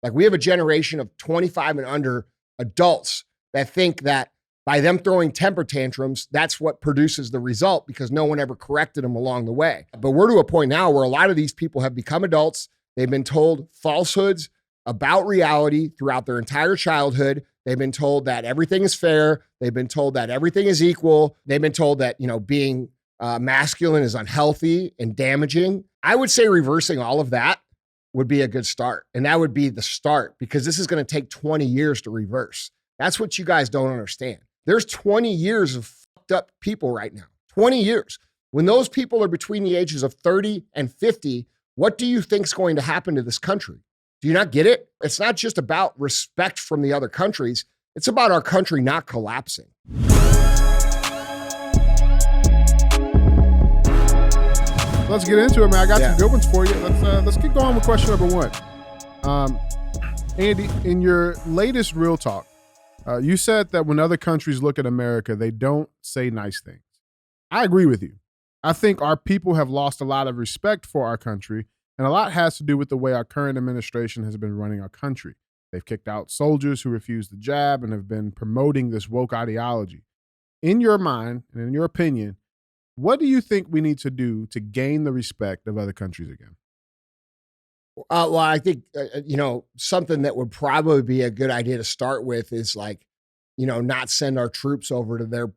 Like we have a generation of 25 and under adults that think that by them throwing temper tantrums, that's what produces the result because no one ever corrected them along the way. But we're to a point now where a lot of these people have become adults. They've been told falsehoods about reality throughout their entire childhood. They've been told that everything is fair. They've been told that everything is equal. They've been told that, being masculine is unhealthy and damaging. I would say reversing all of that would be a good start. And that would be the start because this is going to take 20 years to reverse. That's what you guys don't understand. There's 20 years of fucked up people right now. 20 years. When those people are between the ages of 30 and 50, what do you think is going to happen to this country? Do you not get it? It's not just about respect from the other countries. It's about our country not collapsing. Let's get into it, man. I got some good ones for you. Let's keep going with question number one. Andy, in your latest Real Talk, you said that when other countries look at America, they don't say nice things. I agree with you. I think our people have lost a lot of respect for our country, and a lot has to do with the way our current administration has been running our country. They've kicked out soldiers who refuse the jab and have been promoting this woke ideology. In your mind and in your opinion, what do you think we need to do to gain the respect of other countries again? Well, I think, something that would probably be a good idea to start with is not send our troops over to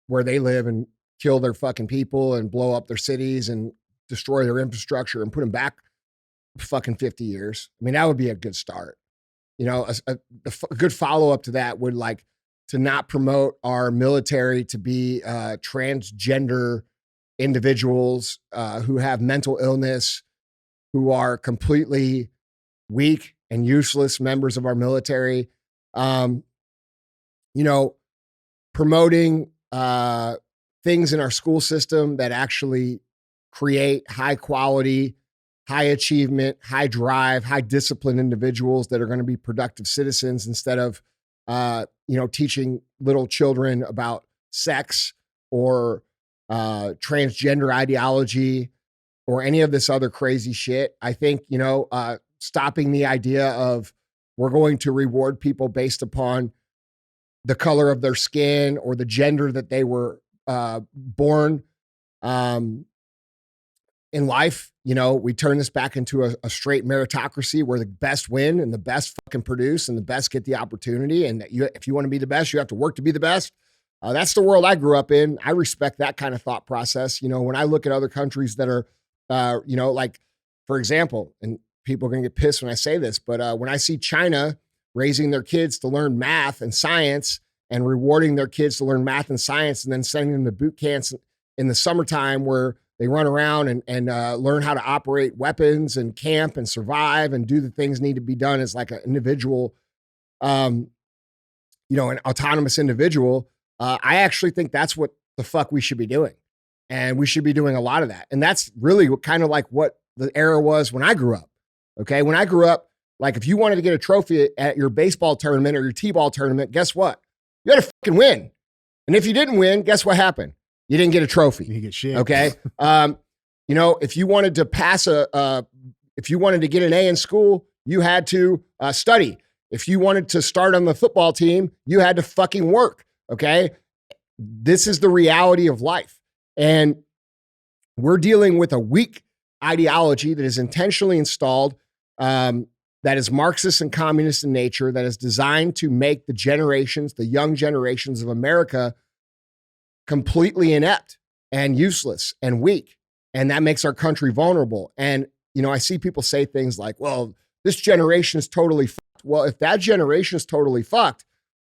where they live and kill their fucking people and blow up their cities and destroy their infrastructure and put them back fucking 50 years. I mean, that would be a good start. A good follow-up to that would to not promote our military to be transgender individuals who have mental illness, who are completely weak and useless members of our military. Promoting things in our school system that actually create high quality, high achievement, high drive, high discipline individuals that are going to be productive citizens instead of teaching little children about sex or transgender ideology or any of this other crazy shit. I think, stopping the idea of we're going to reward people based upon the color of their skin or the gender that they were born in life. We turn this back into a straight meritocracy where the best win and the best fucking produce and the best get the opportunity. And if you want to be the best, you have to work to be the best. That's the world I grew up in. I respect that kind of thought process. When I look at other countries that are, for example, and people are going to get pissed when I say this, but when I see China raising their kids to learn math and science and rewarding their kids to learn math and science and then sending them to boot camps in the summertime where they run around and learn how to operate weapons and camp and survive and do the things need to be done as like an individual, an autonomous individual. I actually think that's what the fuck we should be doing. And we should be doing a lot of that. And that's really kind of like what the era was when I grew up. Okay. When I grew up, if you wanted to get a trophy at your baseball tournament or your t-ball tournament, guess what? You had to fucking win. And if you didn't win, guess what happened? You didn't get a trophy. You get shit. Okay. If you wanted to pass if you wanted to get an A in school, you had to study. If you wanted to start on the football team, you had to fucking work. Okay. This is the reality of life. And we're dealing with a weak ideology that is intentionally installed, that is Marxist and communist in nature, that is designed to make the young generations of America completely inept and useless and weak. And that makes our country vulnerable. And, I see people say things like, well, this generation is totally fucked. Well, if that generation is totally fucked,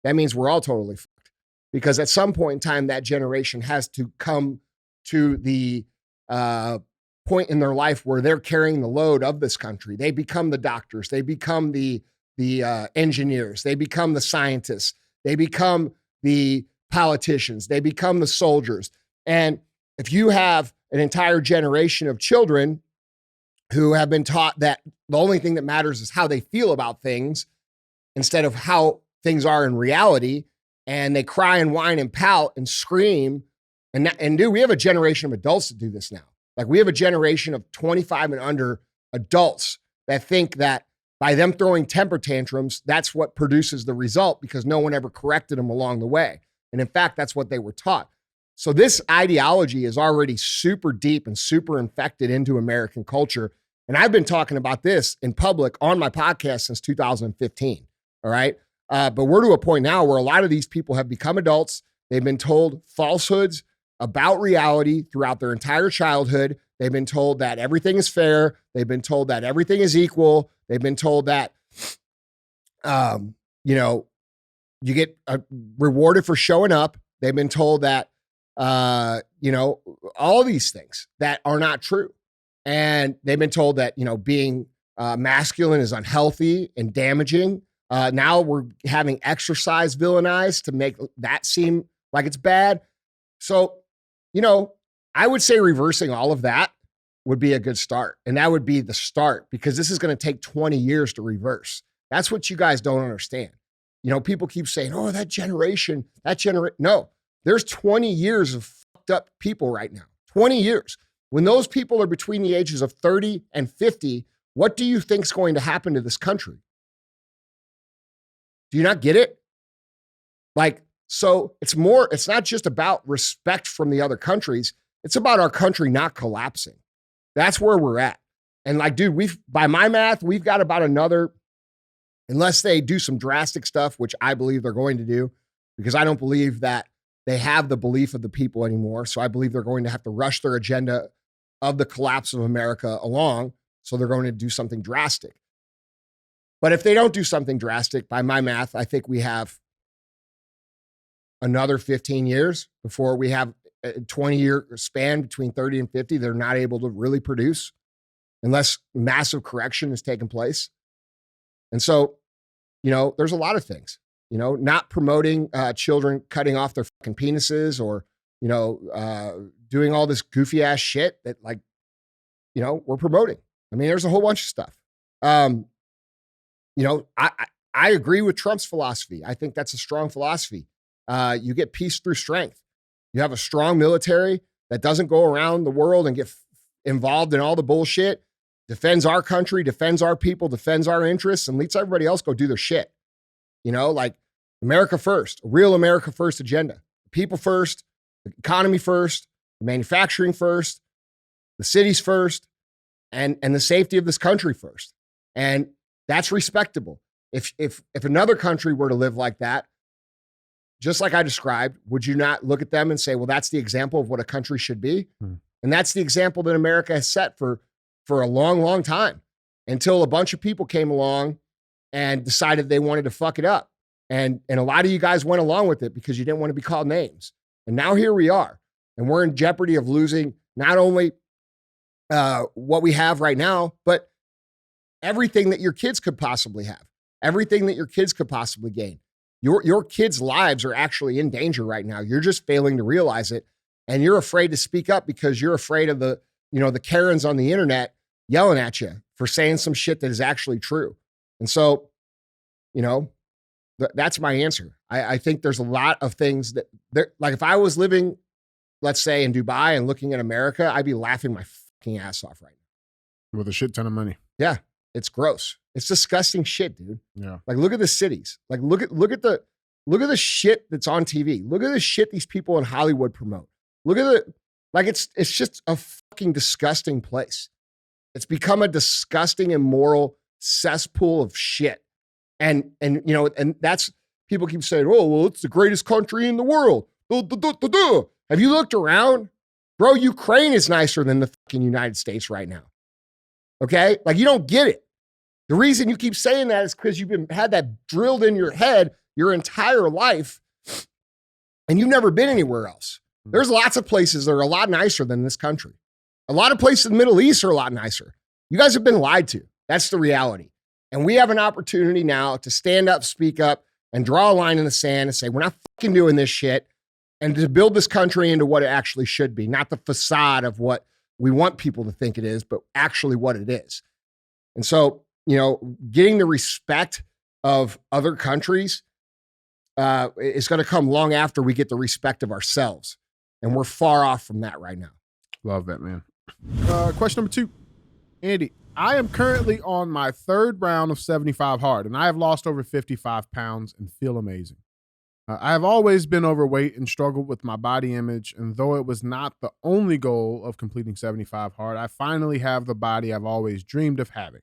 that means we're all totally fucked. Because at some point in time, that generation has to come to the point in their life where they're carrying the load of this country. They become the doctors. They become the engineers. They become the scientists. They become the politicians. They become the soldiers. And if you have an entire generation of children who have been taught that the only thing that matters is how they feel about things instead of how things are in reality, and they cry and whine and pout and scream, and dude, we have a generation of adults that do this now. We have a generation of 25 and under adults that think that by them throwing temper tantrums, that's what produces the result because no one ever corrected them along the way. And in fact, that's what they were taught. So this ideology is already super deep and super infected into American culture. And I've been talking about this in public on my podcast since 2015. All right. But we're to a point now where a lot of these people have become adults. They've been told falsehoods about reality throughout their entire childhood. They've been told that everything is fair. They've been told that everything is equal. They've been told that, you get rewarded for showing up. They've been told that, all these things that are not true. And they've been told that, being masculine is unhealthy and damaging. Now we're having exercise villainized to make that seem like it's bad. So, I would say reversing all of that would be a good start. And that would be the start because this is going to take 20 years to reverse. That's what you guys don't understand. People keep saying, oh, that generation. No, there's 20 years of fucked up people right now. 20 years. When those people are between the ages of 30 and 50, what do you think is going to happen to this country? Do you not get it? So it's not just about respect from the other countries. It's about our country not collapsing. That's where we're at. And dude, by my math, we've got about another, unless they do some drastic stuff, which I believe they're going to do, because I don't believe that they have the belief of the people anymore. So I believe they're going to have to rush their agenda of the collapse of America along. So they're going to do something drastic. But if they don't do something drastic, by my math, I think we have another 15 years before we have a 20-year span between 30 and 50. They're not able to really produce unless massive correction has taken place. And so, there's a lot of things, not promoting children cutting off their fucking penises or, doing all this goofy ass shit that we're promoting. I mean, there's a whole bunch of stuff. I agree with Trump's philosophy. I think that's a strong philosophy. You get peace through strength. You have a strong military that doesn't go around the world and get involved in all the bullshit, defends our country, defends our people, defends our interests, and lets everybody else go do their shit. America first, a real America first agenda. People first, the economy first, the manufacturing first, the cities first, and the safety of this country first. And that's respectable. If another country were to live like that, just like I described, would you not look at them and say, well, that's the example of what a country should be? And that's the example that America has set for a long, long time until a bunch of people came along and decided they wanted to fuck it up. And a lot of you guys went along with it because you didn't want to be called names. And now here we are. And we're in jeopardy of losing not only what we have right now, but everything that your kids could possibly have, everything that your kids could possibly gain. Your kids' lives are actually in danger right now. You're just failing to realize it. And you're afraid to speak up because you're afraid of the Karens on the internet yelling at you for saying some shit that is actually true. And so, that's my answer. I think there's a lot of things that if I was living, let's say in Dubai and looking at America, I'd be laughing my fucking ass off right now. With a shit ton of money. Yeah. It's gross. It's disgusting shit, dude. Yeah. Look at the cities. Look at the shit that's on TV. Look at the shit these people in Hollywood promote. Look at it's just a fucking disgusting place. It's become a disgusting, immoral cesspool of shit. And that's, people keep saying, oh, well, it's the greatest country in the world. Have you looked around? Bro, Ukraine is nicer than the fucking United States right now. Okay? You don't get it. The reason you keep saying that is because you've had that drilled in your head your entire life and you've never been anywhere else. There's lots of places that are a lot nicer than this country. A lot of places in the Middle East are a lot nicer. You guys have been lied to. That's the reality. And we have an opportunity now to stand up, speak up, and draw a line in the sand and say, we're not fucking doing this shit, and to build this country into what it actually should be, not the facade of what we want people to think it is, but actually what it is. And so, getting the respect of other countries is going to come long after we get the respect of ourselves. And we're far off from that right now. Love that, man. Question number 2. Andy, I am currently on my third round of 75 hard, and I have lost over 55 pounds and feel amazing. I have always been overweight and struggled with my body image, and though it was not the only goal of completing 75 hard, I finally have the body I've always dreamed of having.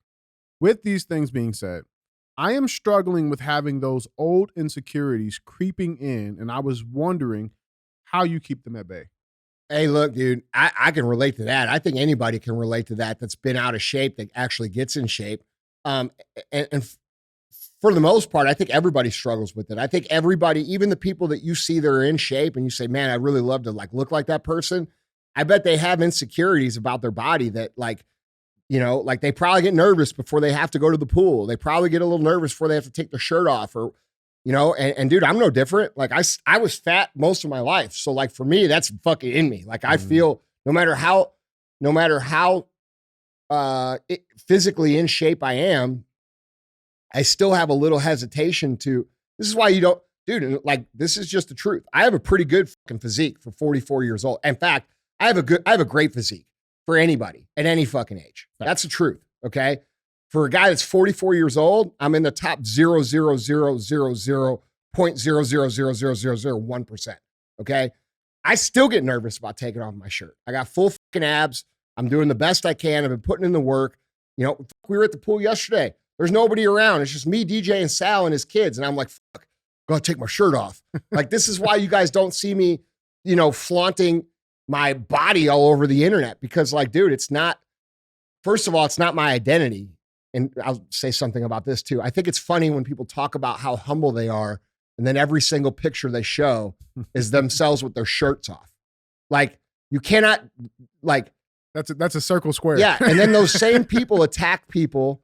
With these things being said, I am struggling with having those old insecurities creeping in, and I was wondering how you keep them at bay. Hey, look, dude, I can relate to that. I think anybody can relate to that that's been out of shape that actually gets in shape. And for the most part, I think everybody struggles with it. I think everybody, even the people that you see that are in shape and you say, man, I really love to like look like that person. I bet they have insecurities about their body that like, like they probably get nervous before they have to go to the pool. They probably get a little nervous before they have to take their shirt off or, and dude, I'm no different. Like I was fat most of my life. So like for me, that's fucking in me. Like I feel no matter how physically in shape I am, I still have a little hesitation this is why you don't, dude, like this is just the truth. I have a pretty good fucking physique for 44 years old. In fact, I have a great physique for anybody at any fucking age. That's the truth. Okay. For a guy that's 44 years old, I'm in the top 0.000000001%. Okay. I still get nervous about taking off my shirt. I got full fucking abs. I'm doing the best I can. I've been putting in the work. We were at the pool yesterday. There's nobody around. It's just me, DJ, and Sal and his kids. And I'm like, fuck, gotta take my shirt off. Like, this is why you guys don't see me, flaunting my body all over the internet. Because like, dude, first of all, it's not my identity. And I'll say something about this too. I think it's funny when people talk about how humble they are. And then every single picture they show is themselves with their shirts off. Like you cannot like. That's a circle square. Yeah. And then those same people attack people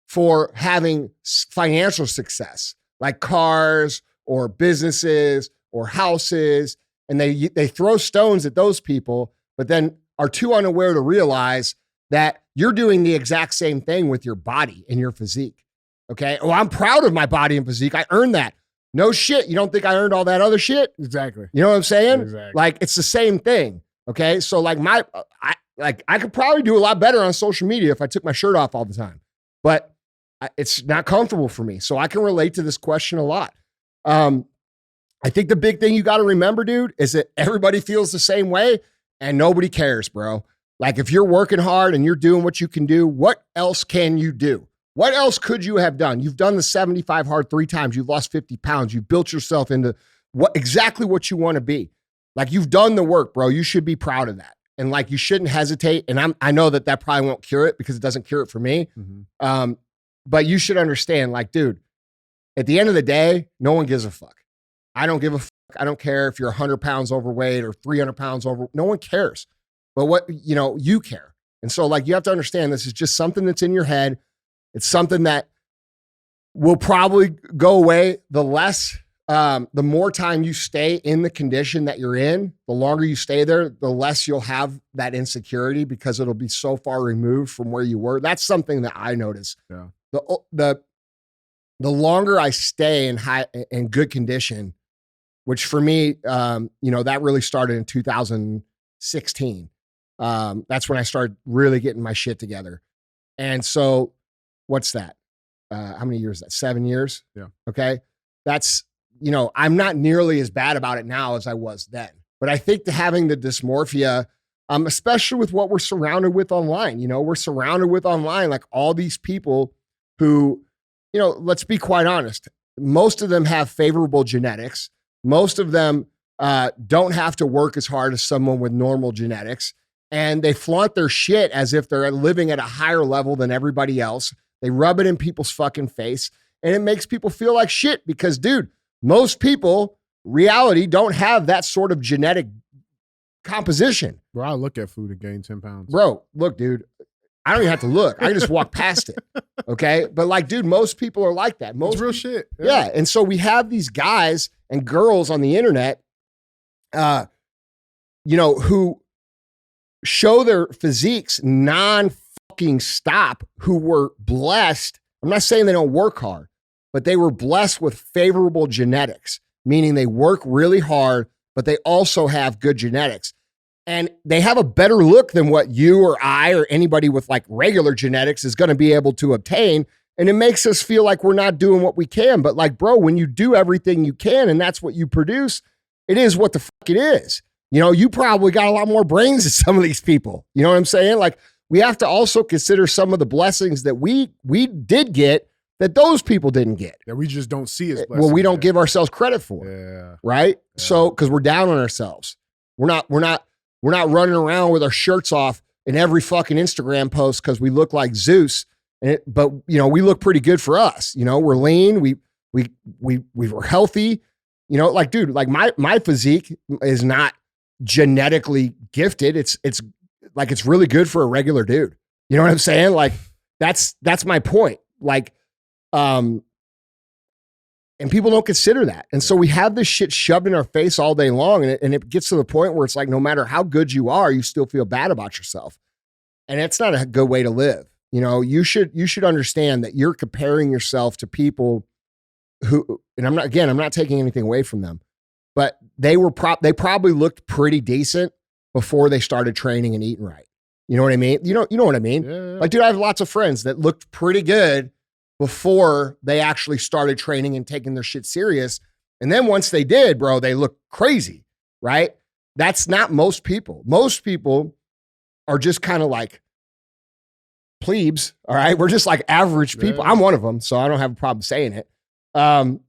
for having financial success, like cars or businesses or houses. And they throw stones at those people, but then are too unaware to realize that you're doing the exact same thing with your body and your physique. Okay. Oh, I'm proud of my body and physique. I earned that. No shit. You don't think I earned all that other shit? Exactly. You know what I'm saying? Exactly. Like it's the same thing. Okay. So like I could probably do a lot better on social media if I took my shirt off all the time, but it's not comfortable for me. So I can relate to this question a lot. I think the big thing you got to remember, dude, is that everybody feels the same way and nobody cares, bro. Like if you're working hard and you're doing what you can do, what else can you do? What else could you have done? You've done the 75 hard 3 times. You've lost 50 pounds. You've built yourself into exactly what you want to be. Like you've done the work, bro. You should be proud of that. And like, you shouldn't hesitate. And I know that probably won't cure it because it doesn't cure it for me. Mm-hmm. But you should understand, like, dude, at the end of the day, no one gives a fuck. I don't give a fuck. I don't care if you're 100 pounds overweight or 300 pounds over. No one cares. But you care. And so like, you have to understand this is just something that's in your head. It's something that will probably go away the more time you stay in the condition that you're in, the longer you stay there, the less you'll have that insecurity because it'll be so far removed from where you were. That's something that I notice. Yeah. The longer I stay in good condition, which for me, that really started in 2016. That's when I started really getting my shit together. And so what's that? How many years is that? 7 years? Yeah. Okay. That's, I'm not nearly as bad about it now as I was then. But I think having the dysmorphia, especially with what we're surrounded with online, we're surrounded with online, like all these people who, let's be quite honest, most of them have favorable genetics. Most of them don't have to work as hard as someone with normal genetics. And they flaunt their shit as if they're living at a higher level than everybody else. They rub it in people's fucking face. And it makes people feel like shit because, dude, most people, reality, don't have that sort of genetic composition. Bro, I look at food and gain 10 pounds. Bro, look, dude, I don't even have to look. I can just walk past it. Okay. But like, dude, most people are like that. It's real shit. Yeah. And so we have these guys and girls on the internet, who show their physiques non-fucking stop, who were blessed. I'm not saying they don't work hard, but they were blessed with favorable genetics, meaning they work really hard, but they also have good genetics. and they have a better look than what you or I or anybody with like regular genetics is going to be able to obtain. And it makes us feel like we're not doing what we can. But like, bro, when you do everything you can and that's what you produce, it is what the fuck it is. You know, you probably got a lot more brains than some of these people. You know what I'm saying? Like, we have to also consider some of the blessings that we did get that those people didn't get. That we just don't see as blessings. Well, we don't give ourselves credit for. Yeah. Right? Yeah. So, because we're down on ourselves. We're not running around with our shirts off in every fucking Instagram post because we look like Zeus. But you know, we look pretty good for us. You know, we're lean. We were healthy. You know, like, dude, like my physique is not genetically gifted. It's like, it's really good for a regular dude. You know what I'm saying? Like, that's my point. Like, and people don't consider that. And so we have this shit shoved in our face all day long. And it gets to the point where it's like, no matter how good you are, you still feel bad about yourself. And it's not a good way to live. You know, you should understand that you're comparing yourself to people who, and I'm not taking anything away from them, but they probably looked pretty decent before they started training and eating right. You know what I mean? You know what I mean? Yeah. Like, dude, I have lots of friends that looked pretty good before they actually started training and taking their shit serious. And then once they did, bro, they look crazy, right? That's not most people. Most people are just kind of like plebes, all right? We're just like average people. Yeah. I'm one of them, so I don't have a problem saying it. And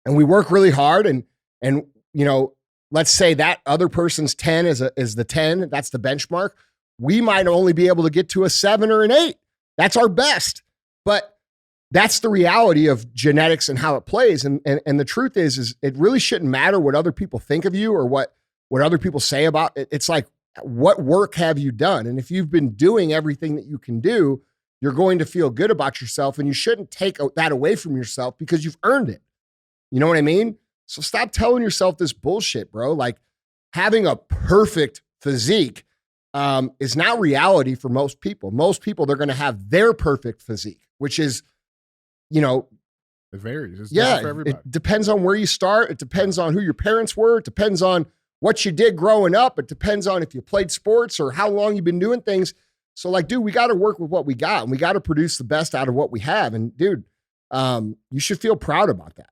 we work really hard, and you know, let's say that other person's 10 is the 10, that's the benchmark. We might only be able to get to a 7 or an 8. That's our best. But that's the reality of genetics and how it plays. And the truth is it really shouldn't matter what other people think of you or what other people say about it. It's like, what work have you done? And if you've been doing everything that you can do, you're going to feel good about yourself, and you shouldn't take that away from yourself because you've earned it. You know what I mean? So stop telling yourself this bullshit, bro. Like, having a perfect physique is not reality for most people. Most people, they're going to have their perfect physique, which is, you know, it varies. It's different for everybody. It depends on where you start. It depends on who your parents were. It depends on what you did growing up. It depends on if you played sports or how long you've been doing things. So like, dude, we got to work with what we got, and we got to produce the best out of what we have. And dude, you should feel proud about that.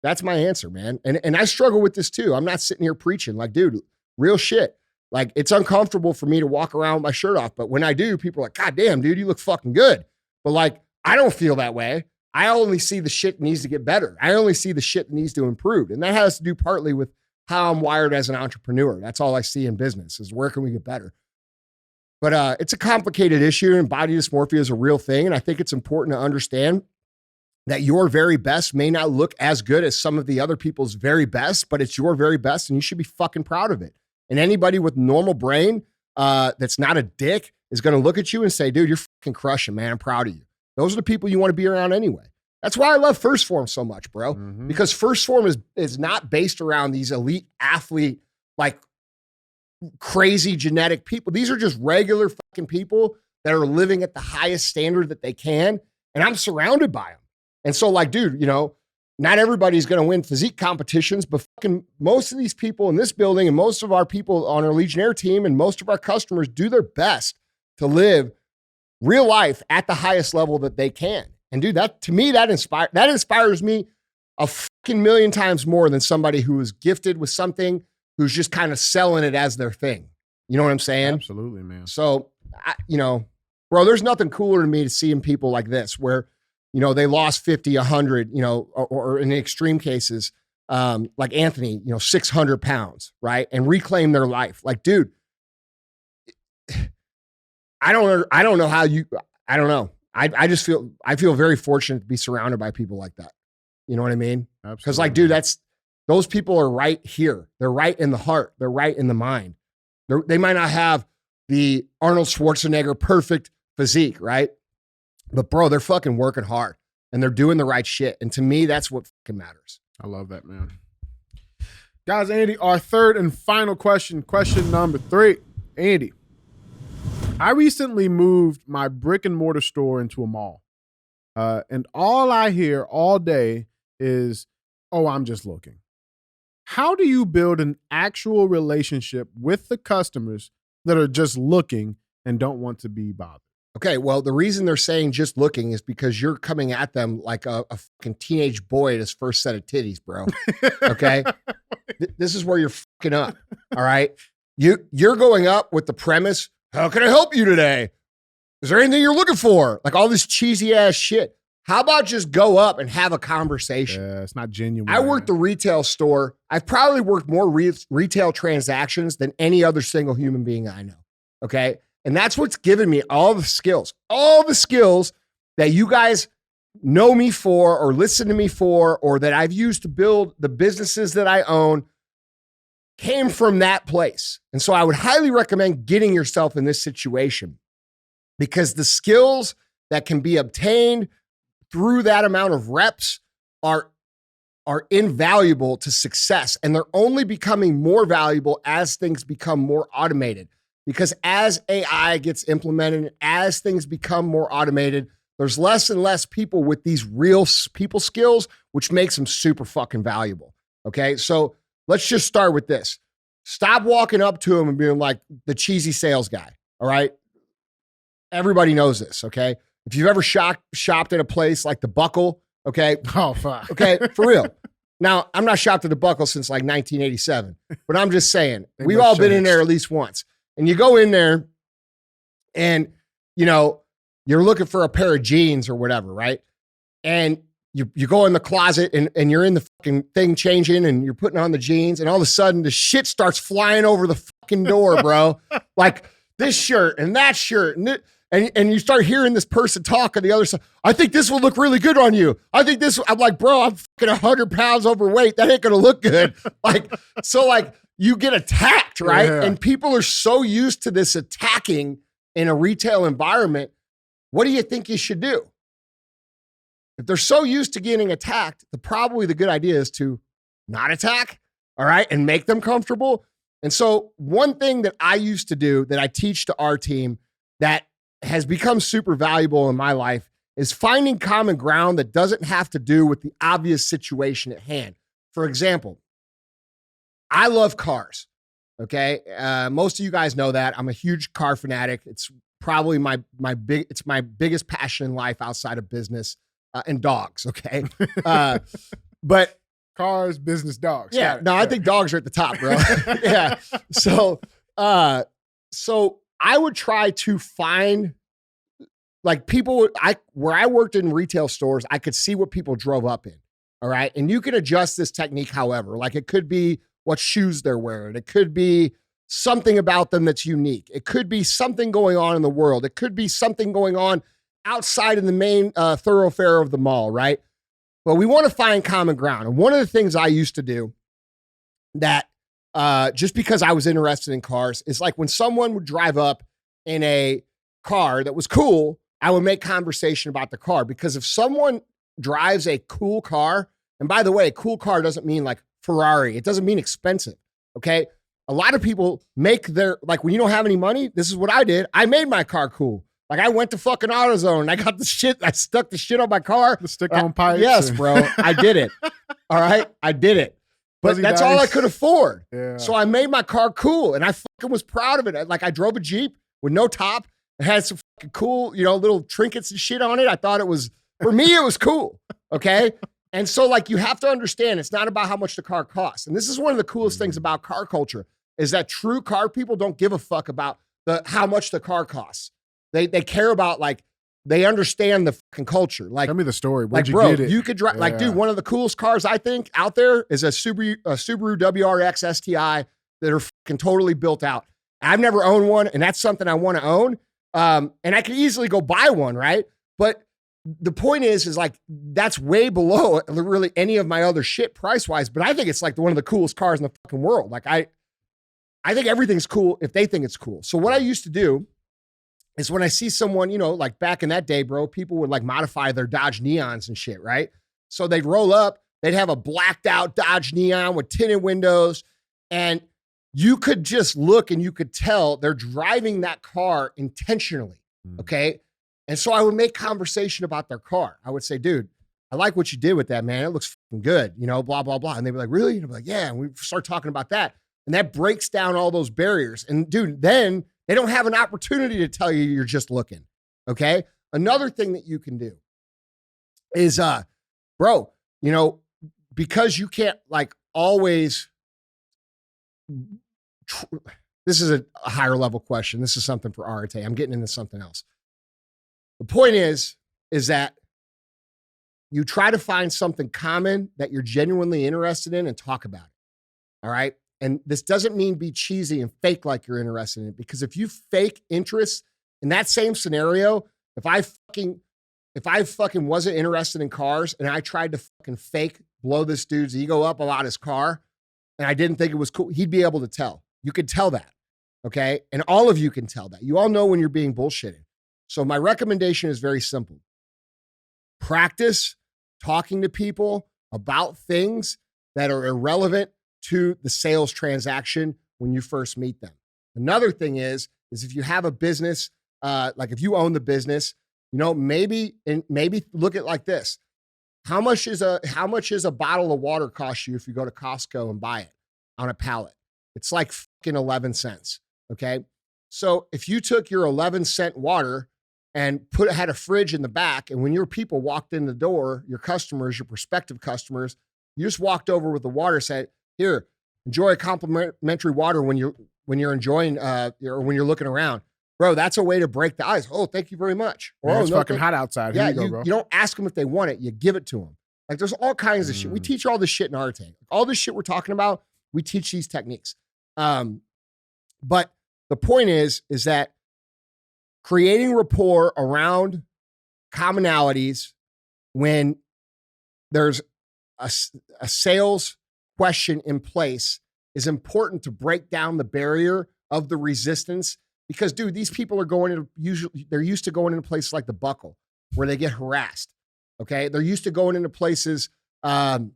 That's my answer, man. And I struggle with this too. I'm not sitting here preaching. Like, dude, real shit. Like, it's uncomfortable for me to walk around with my shirt off, but when I do, people are like, God damn, dude, you look fucking good. But like, I don't feel that way. I only see the shit that needs to get better. I only see the shit that needs to improve. And that has to do partly with how I'm wired as an entrepreneur. That's all I see in business is where can we get better? But it's a complicated issue, and body dysmorphia is a real thing. And I think it's important to understand that your very best may not look as good as some of the other people's very best, but it's your very best, and you should be fucking proud of it. And anybody with normal brain that's not a dick is going to look at you and say, dude, you're fucking crushing, man. I'm proud of you. Those are the people you want to be around anyway. That's why I love First Form so much, bro. Mm-hmm. Because First Form is not based around these elite athlete, like crazy genetic people. These are just regular fucking people that are living at the highest standard that they can. And I'm surrounded by them. And so like, dude, you know, not everybody's going to win physique competitions, but fucking most of these people in this building and most of our people on our Legionnaire team and most of our customers do their best to live real life at the highest level that they can. And dude, that to me, that inspires me a fucking million times more than somebody who is gifted with something who's just kind of selling it as their thing. You know what I'm saying? Absolutely, man. So, you know, bro, there's nothing cooler to me to seeing people like this where, you know, they lost 50, 100, you know, or in extreme cases, like Anthony, you know, 600 pounds, right? And reclaim their life. Like, dude, I don't know how you, I don't know. I feel very fortunate to be surrounded by people like that. You know what I mean? Because like, dude, those people are right here. They're right in the heart. They're right in the mind. They might not have the Arnold Schwarzenegger perfect physique, right? But bro, they're fucking working hard and they're doing the right shit. And to me, that's what fucking matters. I love that, man. Guys, Andy, our third and final question number 3. Andy, I recently moved my brick and mortar store into a mall. And all I hear all day is, oh, I'm just looking. How do you build an actual relationship with the customers that are just looking and don't want to be bothered? Okay, well, the reason they're saying just looking is because you're coming at them like a fucking teenage boy at his first set of titties, bro. Okay? This is where you're fucking up, all right? You're going up with the premise, how can I help you today? Is there anything you're looking for? Like all this cheesy ass shit. How about just go up and have a conversation? Yeah, it's not genuine. I worked the retail store. I've probably worked more retail transactions than any other single human being I know, okay? And that's what's given me all the skills that you guys know me for or listen to me for or that I've used to build the businesses that I own came from that place. And so I would highly recommend getting yourself in this situation because the skills that can be obtained through that amount of reps are invaluable to success. And they're only becoming more valuable as things become more automated. Because as AI gets implemented, as things become more automated, there's less and less people with these real people skills, which makes them super fucking valuable. Okay, so let's just start with this. Stop walking up to them and being like the cheesy sales guy, all right? Everybody knows this, okay? If you've ever shopped at a place like the Buckle, okay? Oh, fuck. Okay, for real. Now, I'm not shopped at the Buckle since like 1987, but I'm just saying, we've all been in there at least once. And you go in there and, you know, you're looking for a pair of jeans or whatever, right? And you go in the closet and you're in the fucking thing changing and you're putting on the jeans and all of a sudden the shit starts flying over the fucking door, bro. Like this shirt and that shirt and you start hearing this person talk on the other side. I think this will look really good on you. I think this, I'm like, bro, I'm fucking 100 pounds overweight. That ain't gonna look good. So you get attacked, right? Yeah. And people are so used to this attacking in a retail environment. What do you think you should do? If they're so used to getting attacked, probably the good idea is to not attack, all right, and make them comfortable. And so one thing that I used to do that I teach to our team that has become super valuable in my life is finding common ground that doesn't have to do with the obvious situation at hand. For example, I love cars, okay? Most of you guys know that. I'm a huge car fanatic. It's probably my biggest passion in life outside of business and dogs, okay? But cars, business, dogs. Yeah, I think dogs are at the top, bro. Yeah. So I would try to find like people, where I worked in retail stores, I could see what people drove up in, all right? And you can adjust this technique however. Like it could be what shoes they're wearing. It could be something about them that's unique. It could be something going on in the world. It could be something going on outside in the main thoroughfare of the mall, right? But we want to find common ground. And one of the things I used to do that just because I was interested in cars is like when someone would drive up in a car that was cool, I would make conversation about the car. Because if someone drives a cool car, and by the way, a cool car doesn't mean like Ferrari. It doesn't mean expensive, okay? A lot of people make like when you don't have any money, this is what I did. I made my car cool. Like I went to fucking AutoZone and I got the shit, I stuck the shit on my car. The stick-on pipes. Yes, bro, I did it. All right, I did it. But that's all I could afford. Yeah. So I made my car cool and I fucking was proud of it. Like I drove a Jeep with no top. It had some fucking cool, little trinkets and shit on it. I thought it was, for me, it was cool, okay? And so like you have to understand it's not about how much the car costs. And this is one of the coolest things about car culture is that true car people don't give a fuck about how much the car costs. They care about like, they understand the fucking culture. Like, tell me the story. Where'd you get it? You could drive, like, dude, one of the coolest cars I think out there is a Subaru WRX STI that are fucking totally built out. I've never owned one, and that's something I want to own. And I could easily go buy one, right? But the point is like, that's way below really any of my other shit price-wise, but I think it's like one of the coolest cars in the fucking world. Like, I think everything's cool if they think it's cool. So what I used to do is when I see someone, like back in that day, bro, people would like modify their Dodge Neons and shit, right? So they'd roll up, they'd have a blacked out Dodge Neon with tinted windows, and you could just look and you could tell they're driving that car intentionally, okay? And so I would make conversation about their car. I would say, dude, I like what you did with that, man. It looks fucking good, you know, blah, blah, blah. And they'd be like, really? And I'd be like, yeah. And we start talking about that. And that breaks down all those barriers. And dude, then they don't have an opportunity to tell you you're just looking. Okay. Another thing that you can do is, bro, you know, because you can't like always, this is a higher level question. This is something for Arete. I'm getting into something else. The point is that you try to find something common that you're genuinely interested in and talk about it. All right. And this doesn't mean be cheesy and fake like you're interested in it, because if you fake interest in that same scenario, if I fucking wasn't interested in cars and I tried to fucking fake blow this dude's ego up about his car and I didn't think it was cool, he'd be able to tell. You could tell that. Okay. And all of you can tell that. You all know when you're being bullshitted. So my recommendation is very simple. Practice talking to people about things that are irrelevant to the sales transaction when you first meet them. Another thing is if you have a business, like if you own the business, you know, maybe look at it like this. How much is a bottle of water cost you if you go to Costco and buy it on a pallet? It's like fucking 11 cents. Okay. So if you took your 11-cent water and had a fridge in the back, and when your people walked in the door, your customers, your prospective customers, you just walked over with the water, said, here, enjoy a complimentary water when you're enjoying, or when you're looking around. Bro, that's a way to break the ice. Oh, thank you very much. Or, man, it's fucking hot outside. Here you go, bro. You don't ask them if they want it. You give it to them. Like there's all kinds of shit. We teach all this shit in Arete. All this shit we're talking about, we teach these techniques. But the point is that creating rapport around commonalities when there's a sales question in place is important to break down the barrier of the resistance. Because, dude, these people are they're used to going into places like the Buckle where they get harassed. Okay. They're used to going into places, you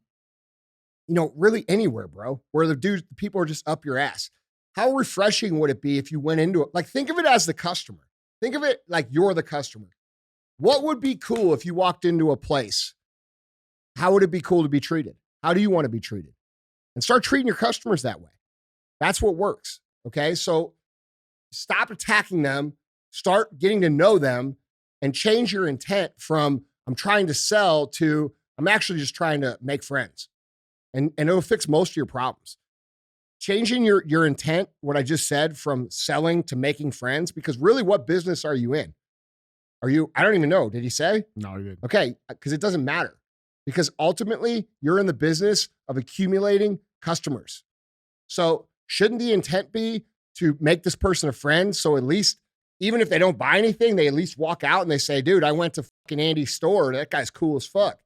know, really anywhere, bro, where the people are just up your ass. How refreshing would it be if you went into it? Like, think of it as the customer. Think of it like you're the customer. What would be cool if you walked into a place? How would it be cool to be treated? How do you want to be treated? And start treating your customers that way. That's what works. Okay. So stop attacking them, start getting to know them, and change your intent from I'm trying to sell to I'm actually just trying to make friends. And it'll fix most of your problems. Changing your intent, what I just said, from selling to making friends, because really what business are you in? I don't even know. Did he say? No, he didn't. Okay, because it doesn't matter. Because ultimately you're in the business of accumulating customers. So shouldn't the intent be to make this person a friend? So at least, even if they don't buy anything, they at least walk out and they say, dude, I went to fucking Andy's store. That guy's cool as fuck.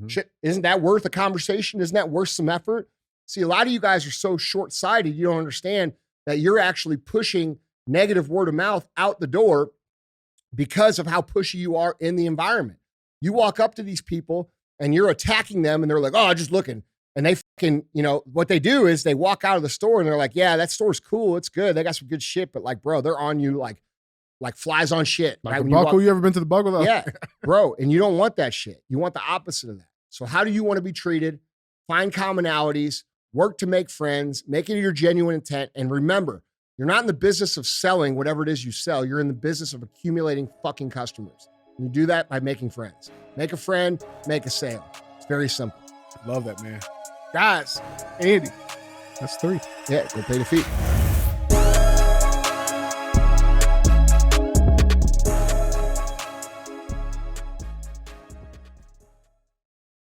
Shit, isn't that worth a conversation? Isn't that worth some effort? See, a lot of you guys are so short-sighted, you don't understand that you're actually pushing negative word of mouth out the door because of how pushy you are in the environment. You walk up to these people and you're attacking them and they're like, oh, just looking. And they fucking, you know, what they do is they walk out of the store and they're like, yeah, that store's cool. It's good. They got some good shit. But like, bro, they're on you like flies on shit. Like right? The Buckle, you ever been to the Buckle though? Yeah, bro. And you don't want that shit. You want the opposite of that. So how do you want to be treated? Find commonalities, work to make friends, make it your genuine intent. And remember, you're not in the business of selling whatever it is you sell. You're in the business of accumulating fucking customers. And you do that by making friends. Make a friend, make a sale. It's very simple. Love that, man. Guys, Andy, that's 3. Yeah, go pay the fee.